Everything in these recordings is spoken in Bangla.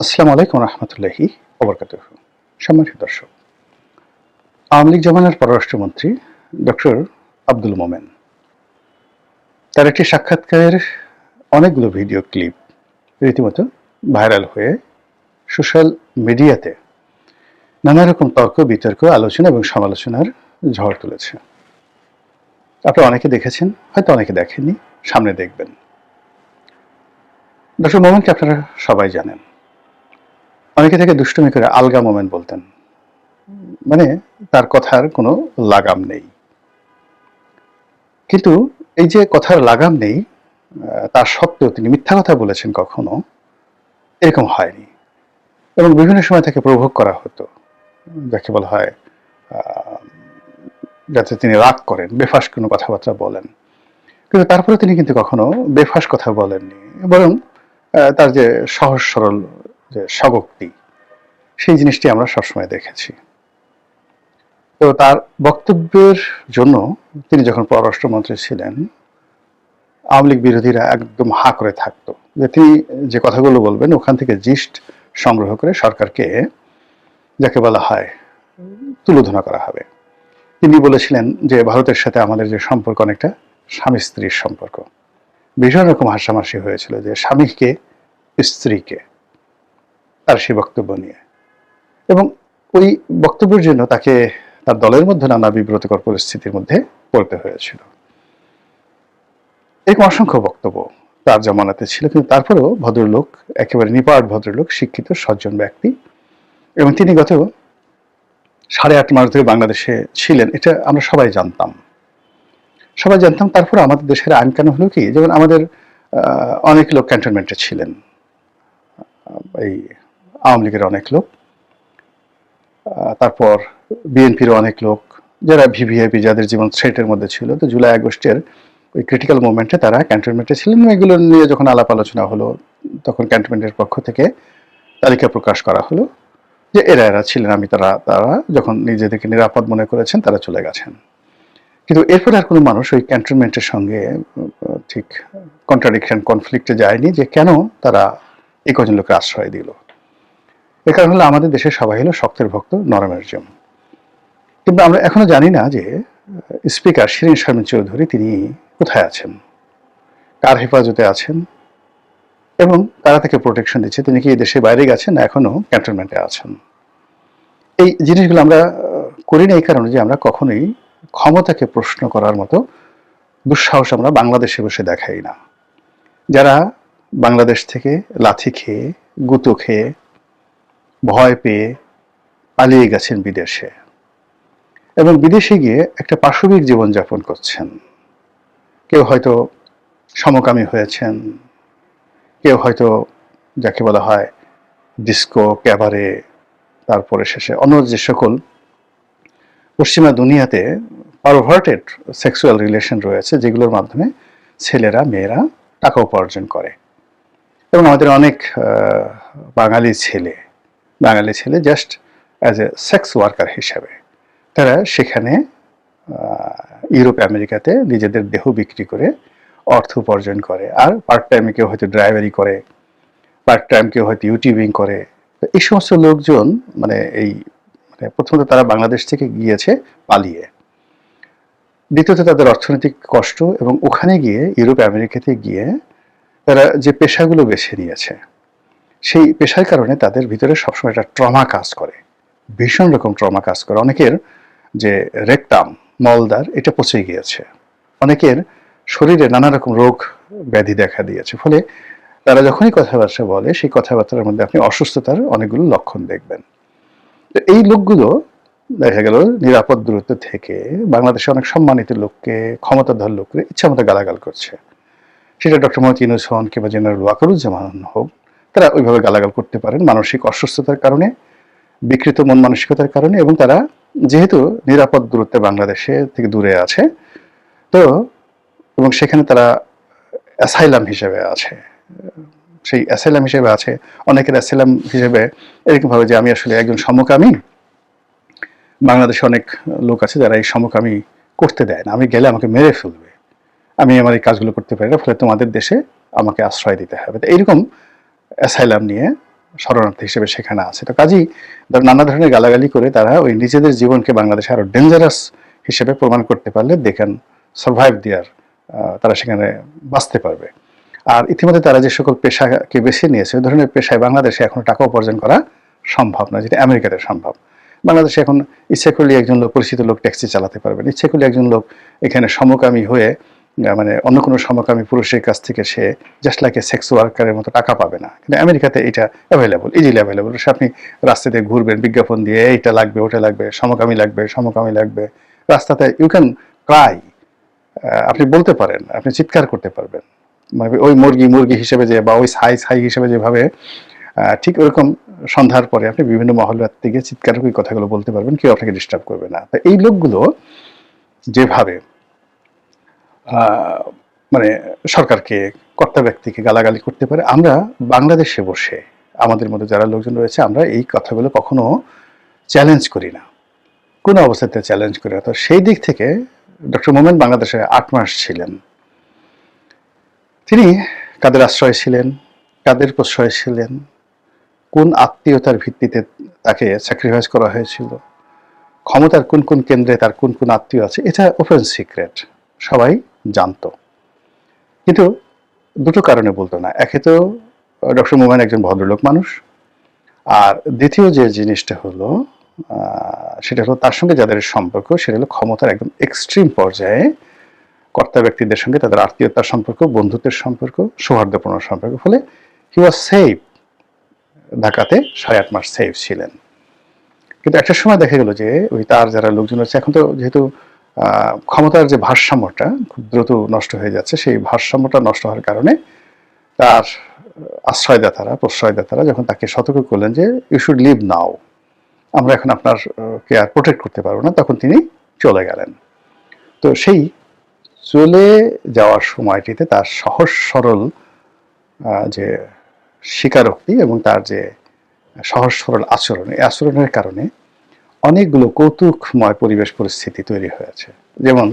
আসসালামু আলাইকুম রহমতুল্লাহি ওবরকাতুহ। সম্মানিত দর্শক, আওয়ামী লীগ জমানার পররাষ্ট্রমন্ত্রী ডক্টর আব্দুল মোমেন তার একটি সাক্ষাৎকারের অনেকগুলো ভিডিও ক্লিপ রীতিমতো ভাইরাল হয়ে সোশ্যাল মিডিয়াতে নানা রকম তর্ক বিতর্ক আলোচনা এবং সমালোচনার ঝড় তুলেছে। আপনারা অনেকে দেখেছেন, হয়তো অনেকে দেখেননি, সামনে দেখবেন। ডক্টর মোমেনকে আপনারা সবাই জানেন। অনেকে থেকে দুষ্টুমি করে আলগা মোমেন বলতেন, মানে তার কথার কোনো লাগাম নেই। কিন্তু এই যে কথার লাগাম নেই, তার সত্ত্বেও তিনি মিথ্যা কথা বলেছেন কখনো, এরকম হয়নি। এবং বিভিন্ন সময় তাকে প্রভোগ করা হতো, যাকে বলা হয় যাতে তিনি রাগ করেন, বেফাস কোনো কথাবার্তা বলেন। কিন্তু তারপরে তিনি কিন্তু কখনো বেফাস কথা বলেননি, বরং তার যে সহজ সরল যে স্বগোক্তি, সেই জিনিসটি আমরা সবসময় দেখেছি। তো তার বক্তব্যের জন্য তিনি যখন পররাষ্ট্রমন্ত্রী ছিলেন, আওয়ামী লীগ বিরোধীরা একদম হা করে থাকতো যে তিনি যে কথাগুলো বলবেন ওখান থেকে জিস্ট সংগ্রহ করে সরকারকে, যাকে বলা হয়, তুলোধনা করা হবে। তিনি বলেছিলেন যে ভারতের সাথে আমাদের যে সম্পর্ক অনেকটা স্বামী স্ত্রীর সম্পর্ক। ভীষণ রকম হাসাহাসি হয়েছিল যে স্বামীকে স্ত্রীকে, তার সেই বক্তব্য নিয়ে। এবং ওই বক্তব্যের জন্য তাকে তার দলের মধ্যে নানা বিব্রতকর পরিস্থিতির মধ্যে পড়তে হয়েছিল। এরকম অসংখ্য বক্তব্য তার জমানাতে ছিল, কিন্তু তারপরেও ভদ্রলোক, একেবারে নিপাট ভদ্রলোক, শিক্ষিত সজ্জন ব্যক্তি। এবং তিনি গত 8.5 মাস ধরে বাংলাদেশে ছিলেন, এটা আমরা সবাই জানতাম। তারপর আমাদের দেশের আইন কানুন হলো কি, যেমন আমাদের অনেক লোক ক্যান্টনমেন্টে ছিলেন, এই আওয়ামী লীগের অনেক লোক, তারপর বিএনপির অনেক লোক, যারা ভিভিআইপি, যাদের জীবন থ্রেটের মধ্যে ছিল। তো জুলাই আগস্টের ওই ক্রিটিক্যাল মোমেন্টে তারা ক্যান্টনমেন্টে ছিলেন। এগুলো নিয়ে যখন আলাপ আলোচনা হলো, তখন ক্যান্টনমেন্টের পক্ষ থেকে তালিকা প্রকাশ করা হলো যে এরা ছিলেন। তারা যখন নিজেদেরকে নিরাপদ মনে করেছেন তারা চলে গেছেন। কিন্তু এরপরে আর কোনো মানুষ ওই ক্যান্টনমেন্টের সঙ্গে ঠিক কনফ্লিক্টে যায়নি যে কেন তারা এই কজন লোকের আশ্রয় দিল। এর কারণ হলো আমাদের দেশের সবাই হলো শক্তের ভক্ত, নরমের জম। কিন্তু আমরা এখনো জানি না যে স্পিকার শিরীন শারমিন চৌধুরী তিনি কোথায় আছেন, কার হেফাজতে আছেন, এবং কারা তাকে প্রোটেকশন দিচ্ছে। তিনি কি দেশের বাইরে গেছেন না এখনো ক্যান্টনমেন্টে আছেন। এই জিনিসগুলো আমরা করি না এই কারণে যে আমরা কখনোই ক্ষমতাকে প্রশ্ন করার মতো দুঃসাহস আমরা বাংলাদেশে বসে দেখাই না। যারা বাংলাদেশ থেকে লাথি খেয়ে, গুঁতো খেয়ে, ভয় পেয়ে পালিয়ে গেছেন বিদেশে, এবং বিদেশে গিয়ে একটা পাশবিক জীবনযাপন করছেন। কেউ হয়তো সমকামী হয়েছেন, কেউ হয়তো যাকে বলা হয় ডিস্কো, ক্যাবারে, তারপরে শেষে অন্য যে সকল পশ্চিমা দুনিয়াতে পারভার্টেড সেক্সুয়াল রিলেশন রয়েছে, যেগুলোর মাধ্যমে ছেলেরা মেয়েরা টাকা উপার্জন করে। এবং আমাদের অনেক বাঙালি ছেলে just as a sex worker হিসাবে তারা সেখানে ইউরোপ আমেরিকাতে নিজেদের দেহ বিক্রি করে অর্থ উপার্জন করে। আর পার্ট টাইমে কেউ হয়তো ড্রাইভারি করে, পার্ট টাইম কেউ হয়তো ইউটিউবিং করে। এই সমস্ত লোকজন মানে প্রথমত তারা বাংলাদেশ থেকে গিয়েছে পালিয়ে, দ্বিতীয়ত তাদের অর্থনৈতিক কষ্ট, এবং ওখানে গিয়ে ইউরোপ আমেরিকাতে গিয়ে তারা যে পেশাগুলো বেছে নিয়েছে সেই পেশার কারণে তাদের ভিতরে সবসময় একটা ট্রমা কাজ করে, ভীষণ রকম ট্রমা কাজ করে। অনেকের যে রেকটাম, মলদ্বার, এটা পচে গিয়েছে। অনেকের শরীরে নানা রকম রোগ ব্যাধি দেখা দিয়েছে। ফলে তারা যখনই কথাবার্তা বলে সেই কথাবার্তার মধ্যে আপনি অসুস্থতার অনেকগুলো লক্ষণ দেখবেন। তো এই লোকগুলো দেখা গেল নিরাপদ দূরত্ব থেকে বাংলাদেশে অনেক সম্মানিত লোককে, ক্ষমতাধর লোককে ইচ্ছামতো গালাগাল করছে। সেটা ডক্টর মোহাম্মদ ইউনূস হন কিংবা জেনারেল ওয়াকারুজ্জামান হোক, তারা ওইভাবে গালাগাল করতে পারেন মানসিক অসুস্থতার কারণে, বিকৃত মন মানসিকতার কারণে। এবং তারা যেহেতু নিরাপদ দূরত্বে বাংলাদেশে থেকে দূরে আছে, তো এবং সেখানে তারা অ্যাসাইলাম হিসেবে আছে, সেই অ্যাসাইলাম হিসেবে আছে। অনেকের অ্যাসাইলাম হিসেবে এরকমভাবে যে আমি আসলে একজন সমকামী, বাংলাদেশে অনেক লোক আছে যারা এই সমকামী করতে দেয় না, আমি গেলে আমাকে মেরে ফেলবে, আমি আমার এই কাজগুলো করতে পারি না, ফলে তোমাদের দেশে আমাকে আশ্রয় দিতে হবে। তো এইরকম অ্যাসাইলাম নিয়ে শরণার্থী হিসেবে সেখানে আছে। তো কাজেই নানা ধরনের গালাগালি করে তারা ওই নিজেদের জীবনকে বাংলাদেশে আরো ডেঞ্জারাস হিসেবে প্রমাণ করতে পারলে দে ক্যান সার্ভাইভ দেয়ার, তারা সেখানে বাঁচতে পারবে। আর ইতিমধ্যে তারা যে সকল পেশাকে বেছে নিয়েছে ওই ধরনের পেশায় বাংলাদেশে এখন টাকা উপার্জন করা সম্ভব না, যেটা আমেরিকাতে সম্ভব। বাংলাদেশে এখন ইচ্ছে করলে একজন লোক, পরিচিত লোক ট্যাক্সি চালাতে পারবেন, ইচ্ছে করলে একজন লোক এখানে সমকামী হয়ে মানে অন্য কোনো সমকামী পুরুষের কাছ থেকে সে জাস্ট লাইক এ সেক্স ওয়ার্কারের মতো টাকা পাবে না। কিন্তু আমেরিকাতে এটা অ্যাভেলেবল, ইজিলি অ্যাভেলেবল। সে আপনি রাস্তাতে ঘুরবেন, বিজ্ঞাপন দিয়ে এইটা লাগবে, ওটা লাগবে, সমকামী লাগবে, সমকামী লাগবে, রাস্তাতে ইউ ক্যান ক্রাই, আপনি বলতে পারেন, আপনি চিৎকার করতে পারবেন। মানে ওই মুরগি মুরগি হিসেবে যে, বা ওই ছাই ছাই হিসেবে যেভাবে, ঠিক ওরকম সন্ধ্যার পরে আপনি বিভিন্ন মহল্লার থেকে চিৎকার করে কথাগুলো বলতে পারবেন, কেউ আপনাকে ডিস্টার্ব করবে না। তো এই লোকগুলো যেভাবে মানে সরকারকে, কর্তা ব্যক্তিকে গালাগালি করতে পারে, আমরা বাংলাদেশে বসে আমাদের মধ্যে যারা লোকজন রয়েছে আমরা এই কথাগুলো কখনো চ্যালেঞ্জ করি না, কোনো অবস্থাতে চ্যালেঞ্জ করি না। তো সেই দিক থেকে ডক্টর মোমেন বাংলাদেশে 8 মাস ছিলেন। তিনি কাদের আশ্রয় ছিলেন, কাদের প্রশ্রয় ছিলেন, কোন আত্মীয়তার ভিত্তিতে তাকে স্যাক্রিফাইস করা হয়েছিল, ক্ষমতার কোন কোন কেন্দ্রে তার কোন কোন আত্মীয় আছে, এটা ওপেন সিক্রেট, সবাই জানতো। কিন্তু দুটো কারণে বলতো না। একে তো ডক্টর মোমেন একজন ভদ্রলোক মানুষ, আর দ্বিতীয় যে জিনিসটা হলো সেটা হলো তার সঙ্গে যাদের সম্পর্ক সেটা হলো ক্ষমতার একদম এক্সট্রিম পর্যায়ে কর্তা ব্যক্তিদের সঙ্গে তাদের আত্মীয়তার সম্পর্ক, বন্ধুত্বের সম্পর্ক, সৌহার্দ্যপূর্ণ সম্পর্ক। ফলে হি ওয়াজ সেফ, ঢাকাতে 8.5 মাস সেফ ছিলেন। কিন্তু একটা সময় দেখা গেল যে ওই তার যারা লোকজন আছে, এখন তো যেহেতু ক্ষমতার যে ভারসাম্যটা খুব দ্রুত নষ্ট হয়ে যাচ্ছে, সেই ভারসাম্যটা নষ্ট হওয়ার কারণে তার আশ্রয়দাতারা, প্রশ্রয়দাতারা যখন তাকে সতর্ক করলেন যে ইউ শুড লিভ নাও, আমরা এখন আপনার কে আর প্রোটেক্ট করতে পারবো না, তখন তিনি চলে গেলেন। তো সেই চলে যাওয়ার সময়টিতে তার সহজ সরল যে স্বীকারোক্তি এবং তার যে সহজ সরল আচরণ, এই আচরণের কারণে অনেকগুলো কৌতুকময় পরিবেশ পরিস্থিতি তৈরি হয়েছে। যেমন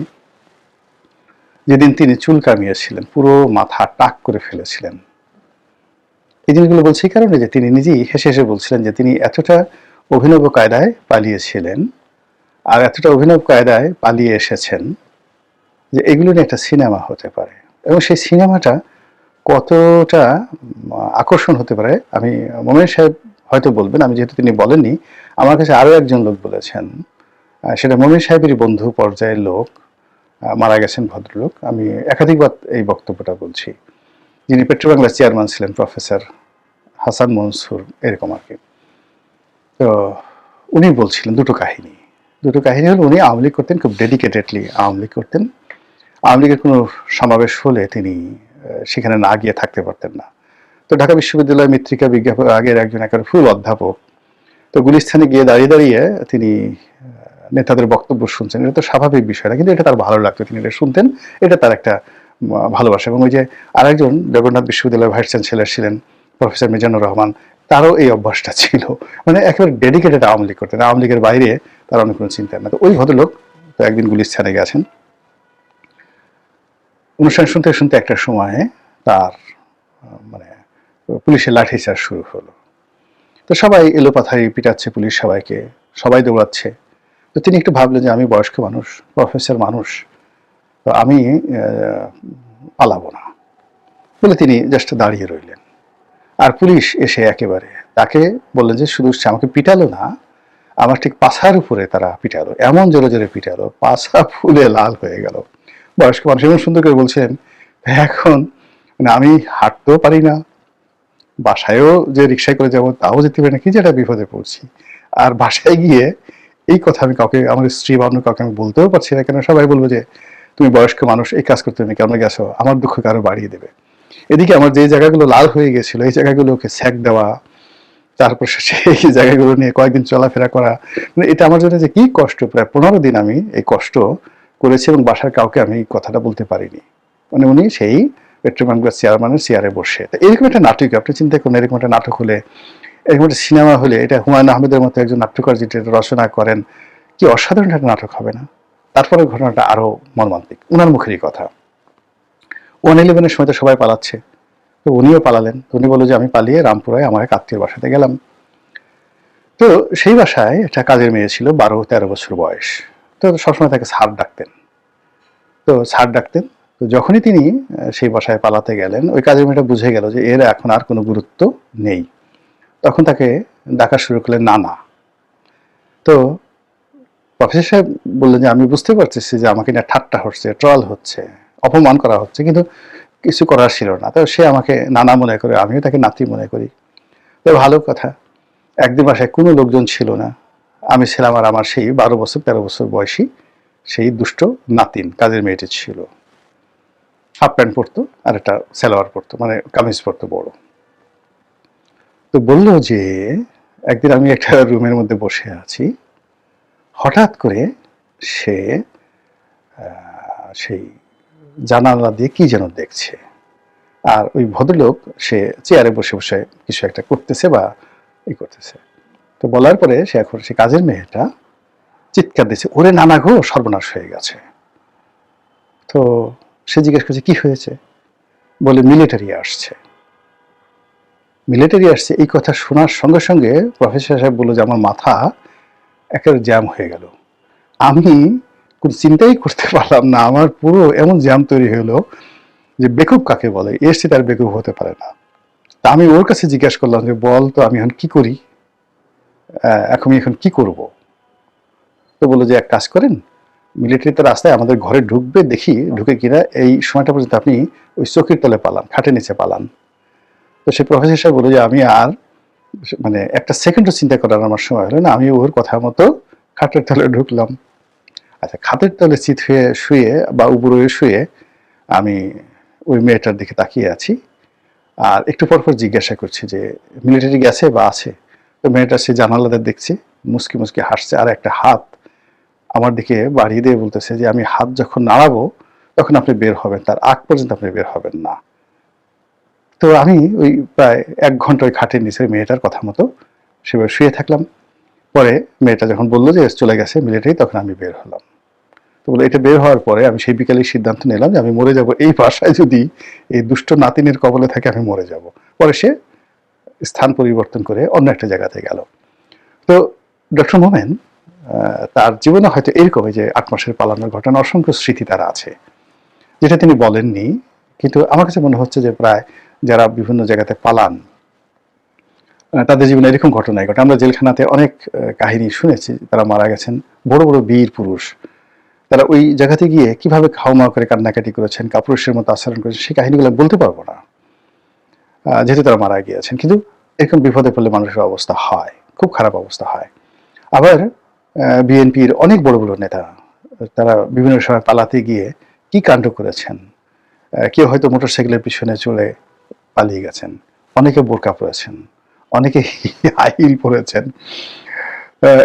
যেদিন তিনি চুল কামিয়েছিলেন, পুরো মাথা টাক করে ফেলেছিলেন, এই জিনিসগুলো বলছি এই কারণে যে তিনি নিজেই হেসে হেসে বলছিলেন যে তিনি এতটা অভিনব কায়দায় পালিয়েছিলেন আর এতটা অভিনব কায়দায় পালিয়ে এসেছেন যে এগুলো নিয়ে একটা সিনেমা হতে পারে। এবং সেই সিনেমাটা কতটা আকর্ষণ হতে পারে আমি, মোমেন সাহেব হয়তো বলবেন, আমি যেহেতু তিনি বলেননি, আমার কাছে আরও একজন লোক বলেছেন, সেটা মোমেন সাহেবেরই বন্ধু পর্যায়ের লোক, মারা গেছেন ভদ্রলোক, আমি একাধিকবার এই বক্তব্যটা বলছি, যিনি পেট্রোবাংলার চেয়ারম্যান ছিলেন, প্রফেসর হাসান মনসুর, এরকম আর কি। তো উনি বলছিলেন দুটো কাহিনী হলো, উনি আওয়ামী লীগ করতেন, খুব ডেডিকেটেডলি আওয়ামী লীগ করতেন। আওয়ামী লীগের কোনো সমাবেশ হলে তিনি সেখানে না গিয়ে থাকতে পারতেন না। তো ঢাকা বিশ্ববিদ্যালয় মৃত্তিকা বিজ্ঞাপন আগের একজন একেবারে ফুল অধ্যাপক, তো গুলিস্তানে গিয়ে দাঁড়িয়ে দাঁড়িয়ে তিনি নেতাদের বক্তব্য শুনছেন, এটা তো স্বাভাবিক বিষয় না, কিন্তু এটা তার ভালো লাগতো, তিনি এটা শুনতেন, এটা তার একটা ভালোবাসা। এবং ওই যে আরেকজন জগন্নাথ বিশ্ববিদ্যালয়ের ভাইস চ্যান্সেলর ছিলেন প্রফেসর মিজানুর রহমান, তারও এই অভ্যাসটা ছিল, মানে একেবারে ডেডিকেটেড আওয়ামী লীগ করতেন, আওয়ামী লীগের বাইরে তার অন্য কোনো চিন্তা না। তো ওই ভদ্রলোক তো একদিন গুলিস্তানে গেছেন, অনুষ্ঠান শুনতে শুনতে একটা সময়ে তার মানে পুলিশের লাঠিচার্জ শুরু হলো। তো সবাই এলোপাথারি পিটাচ্ছে পুলিশ সবাইকে, সবাই দৌড়াচ্ছে। তো তিনি একটু ভাবলেন যে আমি বয়স্ক মানুষ, প্রফেসর মানুষ, তো আমি পালাবো না বলে তিনি জাস্ট দাঁড়িয়ে রইলেন। আর পুলিশ এসে একেবারে তাকে বললেন যে শুধু আমাকে পিটালো না, আমার ঠিক পাছার উপরে তারা পিটালো, এমন জোরে জোরে পিটালো, পাছা ফুলে লাল হয়ে গেল। বয়স্ক মানুষ এমন সুন্দর করে বলছেন, এখন মানে আমি হাঁটতেও পারি না, বাসায়ও যে রিক্সায় করে যাবো তাও যেতে পারি না, কি যেটা বিপদে পড়ছি। আর বাসায় গিয়ে এই কথা আমি কাউকে, আমার স্ত্রী বা অন্য কাউকে আমি বলতেও পারছি না, কেন সবাই বলবো যে তুমি বয়স্ক মানুষ, এই কাজ করতে তুমি কেন গেছো, আমার দুঃখকে আরো বাড়িয়ে দেবে। এদিকে আমার যে জায়গাগুলো লাল হয়ে গেছিল এই জায়গাগুলোকে স্যাক দেওয়া, তারপর সেই জায়গাগুলো নিয়ে কয়েকদিন চলাফেরা করা, মানে এটা আমার জন্য যে কি কষ্ট, প্রায় 15 দিন আমি এই কষ্ট করেছি এবং বাসার কাউকে আমি কথাটা বলতে পারিনি। মানে উনি সেই পেট্রোবাংলার চেয়ারম্যানের চেয়ারে বসে, এরকম একটা নাটক আপনি চিন্তা করুন, এরকম একটা নাটক হলে, এরকম একটা সিনেমা হলে, এটা হুমায়ুন আহমেদের মতো একজন নাট্যকার যেটা রচনা করেন, কি অসাধারণ একটা নাটক হবে না? তারপরে ঘটনাটা আরো মর্মান্তিক, উনার মুখেরই কথা। 111-এর সময় তো সবাই পালাচ্ছে, তো উনিও পালালেন। উনি বলল যে আমি পালিয়ে রামপুরায় আমার এক আত্মীয়ের বাসাতে গেলাম। তো সেই বাসায় একটা কাজের মেয়ে ছিল, 12-13 বছর বয়স। তো সবসময় তাকে স্যার ডাকতেন। তো স্যার ডাকতেন। তো যখনই তিনি সেই বাসায় পালাতে গেলেন, ওই কাজের মেয়েটা বুঝে গেল যে এর এখন আর কোনো গুরুত্ব নেই। তখন তাকে ডাকা শুরু করলেন নানা। তো প্রফেসর সাহেব বললেন যে আমি বুঝতে পারতেছি যে আমাকে নিয়ে ঠাট্টা হচ্ছে, ট্রল হচ্ছে, অপমান করা হচ্ছে, কিন্তু কিছু করার ছিল না। তো সে আমাকে নানা মনে করে, আমিও তাকে নাতি মনে করি। তো ভালো কথা। একদিন বাসায় কোনো লোকজন ছিল না। আমি ছিলাম আর আমার সেই 12-13 বছর বয়সী সেই দুষ্ট নাতিন, কাজের মেয়েটি ছিল। হাফ প্যান্ট পরতো আর একটা সালোয়ার পরতো, মানে কামিজ পরতো বড়। তো বলল যে একদিন আমি একটা রুমের মধ্যে বসে আছি, হঠাৎ করে সে সেই জানালা দিয়ে কি যেন দেখছে, আর ওই ভদ্রলোক সে চেয়ারে বসে বসে কিছু একটা করতেছে বা করতেছে। তো বলার পরে সে এখন সে কাজের মেয়েটা চিৎকার দিচ্ছে, ওরে নানা গো, সর্বনাশ হয়ে গেছে। তো সে জিজ্ঞেস করছে কি হয়েছে, বলে মিলিটারি আসছে। মিলিটারি আসছে এই কথা শোনার সঙ্গে সঙ্গে প্রফেসর সাহেব বললো যে আমার মাথা একেবারে জ্যাম হয়ে গেল। আমি কোনো চিন্তাই করতে পারলাম না, আমার পুরো এমন জ্যাম তৈরি হলো যে বেকুব কাকে বলে, এর চেয়ে তার বেকুব হতে পারে না। তা আমি ওর কাছে জিজ্ঞাসা করলাম যে বল তো আমি এখন কি করি, এখন কি করব। তো বললো যে এক কাজ করেন, মিলিটারিতে রাস্তায় আমাদের ঘরে ঢুকবে, দেখি ঢুকে কিনা এই সময়টা পর্যন্ত আপনি ওই চৌকির তলে পালান, খাটের নিচে পালান। তো সে প্রফেসর সাহেব বললো যে আমি আর মানে একটা সেকেন্ডও চিন্তা করার আমার সময় হলো না, আমি ওর কথা মতো খাটের তলে ঢুকলাম। আচ্ছা, খাটের তলে চিত হয়ে শুয়ে বা উপরে শুয়ে আমি ওই মেয়েটার দিকে তাকিয়ে আছি, আর একটু পর পর জিজ্ঞাসা করছি যে মিলিটারি গেছে বা আছে। তো মেয়েটা সে জানালাদের দেখছে, মুসকি মুসকি হাসছে, আর একটা হাত আমার দিকে বাড়িয়ে দিয়ে বলতেছে যে আমি হাত যখন নাড়াবো তখন আপনি বের হবেন, তার আগ পর্যন্ত আপনি বের হবেন না। তো আমি ওই প্রায় 1 ঘন্টা ওই খাটের নিচে মেয়েটার কথা মতো সেভাবে শুয়ে থাকলাম। পরে মেয়েটা যখন বললো যে চলে গেছে মিলিটারি, তখন আমি বের হলাম। তো বলে এটা বের হওয়ার পরে আমি সেই বিকালে সিদ্ধান্ত নিলাম যে আমি মরে যাব, এই বাসায় যদি এই দুষ্ট নাতিনের কবলে থাকে আমি মরে যাব। পরে সে স্থান পরিবর্তন করে অন্য একটা জায়গাতে গেল। তো ডক্টর মোমেন তার জীবনে হয়তো এরকমই যে 8 মাসের পালানোর ঘটনা, অসংখ্য স্মৃতি তার আছে যেটা তিনি বলেননি, কিন্তু আমার কাছে মনে হচ্ছে যে প্রায় যারা বিভিন্ন জায়গাতে পালান তাদের জীবনে এরকম ঘটনাই ঘটে। আমরা জেলখানাতে অনেক কাহিনী শুনেছি, তারা মারা গেছেন, বড় বড় বীর পুরুষ, তারা ওই জায়গাতে গিয়ে কিভাবে খাওয়া করে কান্নাকাটি করেছেন, কাপুরুষের মতো আচরণ করেছেন, সেই কাহিনীগুলো বলতে পারবো না যেহেতু তারা মারা গিয়েছেন। কিন্তু এরকম বিপদে পড়লে মানুষের অবস্থা হয়, খুব খারাপ অবস্থা হয়। আবার বিএনপির অনেক বড় বড় নেতা তারা বিভিন্ন সময় পালাতে গিয়ে কি কাণ্ড করেছেন। কেউ হয়তো মোটরসাইকেলের পিছনে চলে পালিয়ে গেছেন, অনেকে বোরকা পরেছেন, অনেকে হাই হিল পরেছেন,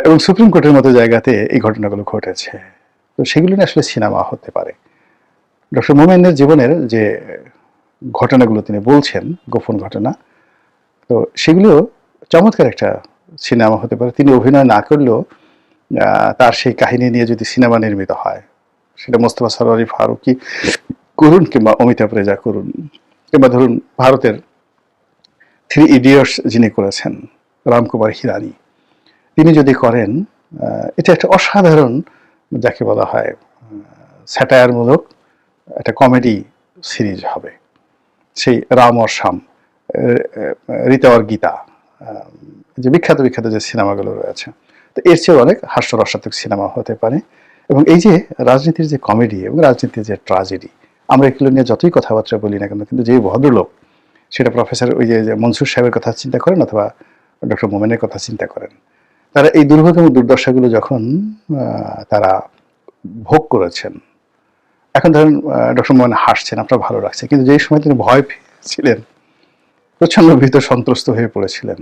এবং সুপ্রিম কোর্টের মতো জায়গাতে এই ঘটনাগুলো ঘটেছে। তো সেগুলো নিয়ে আসলে সিনেমা হতে পারে। ডক্টর মোমেনের জীবনের যে ঘটনাগুলো তিনি বলছেন, গোপন ঘটনা, তো সেগুলো চমৎকার একটা সিনেমা হতে পারে। তিনি অভিনয় না করলেও তার সেই কাহিনী নিয়ে যদি সিনেমা নির্মিত হয়, সেটা মোস্তফা সরোয়ারি ফারুকী করুন কিংবা অমিতাভ রেজা করুন, কিংবা ধরুন ভারতের 3 ইডিয়টস যিনি করেছেন রামকুমার হিরানি, তিনি যদি করেন, এটা একটা অসাধারণ, যাকে বলা হয় স্যাটায়ারমূলক একটা কমেডি সিরিজ হবে। সেই রাম আর শ্যাম, রীতা আর গীতা, যে বিখ্যাত বিখ্যাত যে সিনেমাগুলো রয়েছে, তো এর চেয়ে অনেক হাস্যরসাত্মক সিনেমা হতে পারে। এবং এই যে রাজনীতির যে কমেডি এবং রাজনীতির যে ট্রাজেডি, আমরা এগুলো নিয়ে যতই কথাবার্তা বলি না কেন, কিন্তু যে ভদ্রলোক, সেটা প্রফেসর ওই যে মনসুর সাহেবের কথা চিন্তা করেন অথবা ডক্টর মোমেনের কথা চিন্তা করেন, তারা এই দুর্ভোগ এবং দুর্দশাগুলো যখন তারা ভোগ করেছেন, এখন ধরেন ডক্টর মোমেন হাসছেন, আপনার ভালো লাগছে, কিন্তু যেই সময় তিনি ভয় পেয়েছিলেন, প্রচন্ড ভীত সন্ত্রস্ত হয়ে পড়েছিলেন,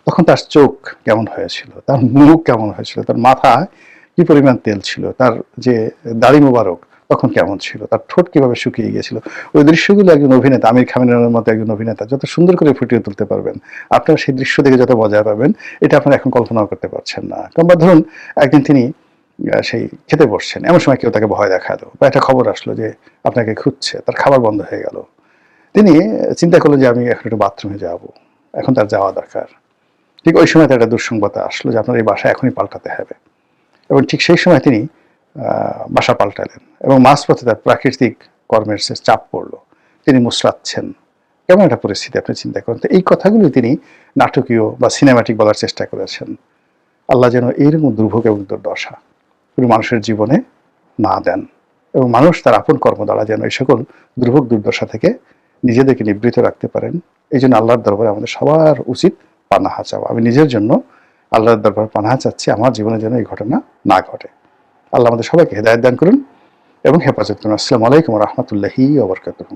তখন তার চোখ কেমন হয়েছিল, তার মুখ কেমন হয়েছিল, তার মাথায় কি পরিমাণ তেল ছিল, তার যে দাড়ি মোবারক তখন কেমন ছিল, তার ঠোঁট কিভাবে শুকিয়ে গিয়েছিল, ওই দৃশ্যগুলো একজন অভিনেতা, আমির খানের মতো একজন অভিনেতা যত সুন্দর করে ফুটিয়ে তুলতে পারবেন, আপনারা সেই দৃশ্য দেখে যত মজা পাবেন, এটা আপনারা এখন কল্পনাও করতে পারছেন না। কিংবা ধরুন একদিন তিনি সেই খেতে বসছেন, এমন সময় কেউ তাকে ভয় দেখালো বা একটা খবর আসলো যে আপনাকে খুঁজছে, তার খাবার বন্ধ হয়ে গেল, তিনি চিন্তা করলেন যে আমি এখন একটু বাথরুমে যাব, এখন তার যাওয়া দরকার। ঠিক ওই সময় তার একটা দুঃসংবাদটা আসলো যে আপনার এই বাসা এখনই পাল্টাতে হবে। এবং ঠিক সেই সময় তিনি বাসা পাল্টালেন এবং মাঝপথে তার প্রাকৃতিক কর্মের সে চাপ পড়লো, তিনি মুচড়াচ্ছেন। কেমন একটা পরিস্থিতি আপনি চিন্তা করেন। তো এই কথাগুলি তিনি নাটকীয় বা সিনেমাটিক বলার চেষ্টা করেছেন। আল্লাহ যেন এইরকম দুর্ভোগ এবং দুর্দশা কোনো মানুষের জীবনে না দেন, এবং মানুষ তার আপন কর্ম দ্বারা যেন এই সকল দুর্ভোগ দুর্দশা থেকে নিজেদেরকে নিবৃত রাখতে পারেন। এই জন্য আল্লাহর দরবারে আমাদের সবার উচিত পানাহা চাওয়া। আমি নিজের জন্য আল্লাহর দরবারে পানাহা চাচ্ছি, আমার জীবনে যেন এই ঘটনা না ঘটে। আল্লাহ আমাদের সবাইকে হেদায়েত দান করুন এবং হেফাজত করুন। আসসালামু আলাইকুম ওয়া রাহমাতুল্লাহি ওয়া বারাকাতুহু।